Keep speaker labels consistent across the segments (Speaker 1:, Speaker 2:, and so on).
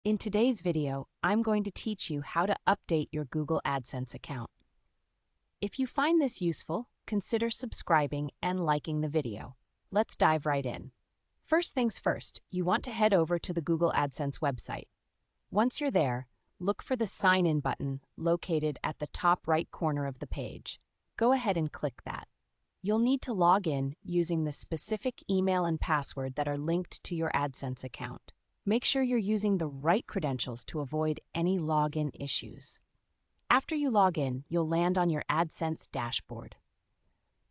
Speaker 1: In today's video, I'm going to teach you how to update your Google AdSense account. If you find this useful, consider subscribing and liking the video. Let's dive right in. First things first, you want to head over to the Google AdSense website. Once you're there, look for the Sign In button located at the top right corner of the page. Go ahead and click that. You'll need to log in using the specific email and password that are linked to your AdSense account. Make sure you're using the right credentials to avoid any login issues. After you log in, you'll land on your AdSense dashboard.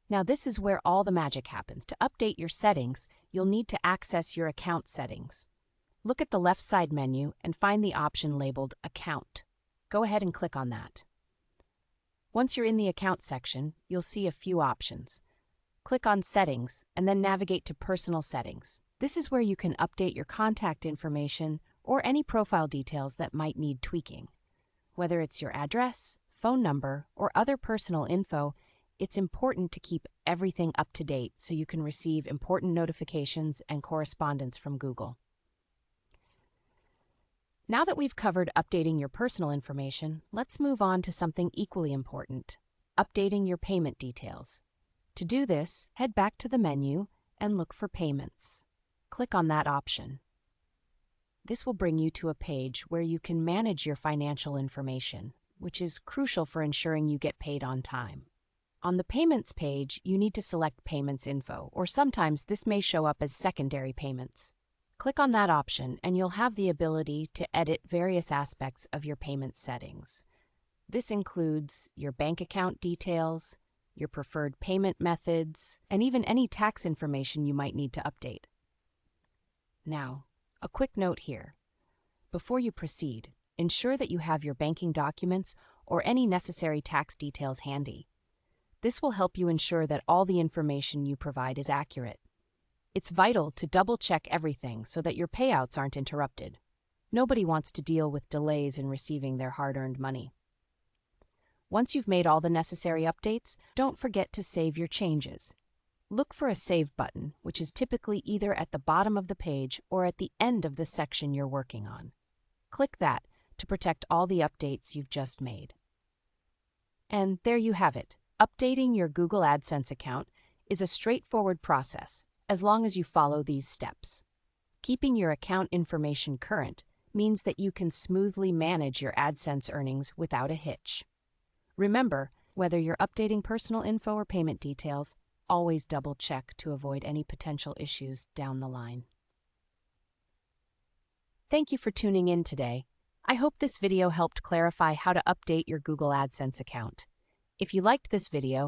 Speaker 1: Now this is where all the magic happens. To update your settings, you'll need to access your account settings. Look at the left side menu and find the option labeled Account. Go ahead and click on that. Once you're in the Account section, you'll see a few options. Click on Settings and then navigate to Personal Settings. This is where you can update your contact information or any profile details that might need tweaking. Whether it's your address, phone number, or other personal info, it's important to keep everything up to date so you can receive important notifications and correspondence from Google. Now that we've covered updating your personal information, let's move on to something equally important: updating your payment details. To do this, head back to the menu and look for Payments. Click on that option. This will bring you to a page where you can manage your financial information, which is crucial for ensuring you get paid on time. On the Payments page, you need to select Payments Info, or sometimes this may show up as Secondary Payments. Click on that option and you'll have the ability to edit various aspects of your payment settings. This includes your bank account details, your preferred payment methods, and even any tax information you might need to update. Now, a quick note here. Before you proceed, ensure that you have your banking documents or any necessary tax details handy. This will help you ensure that all the information you provide is accurate. It's vital to double-check everything so that your payouts aren't interrupted. Nobody wants to deal with delays in receiving their hard-earned money. Once you've made all the necessary updates, don't forget to save your changes. Look for a Save button, which is typically either at the bottom of the page or at the end of the section you're working on. Click that to protect all the updates you've just made. And there you have it. Updating your Google AdSense account is a straightforward process as long as you follow these steps. Keeping your account information current means that you can smoothly manage your AdSense earnings without a hitch. Remember, whether you're updating personal info or payment details, always double-check to avoid any potential issues down the line. Thank you for tuning in today. I hope this video helped clarify how to update your Google AdSense account. If you liked this video,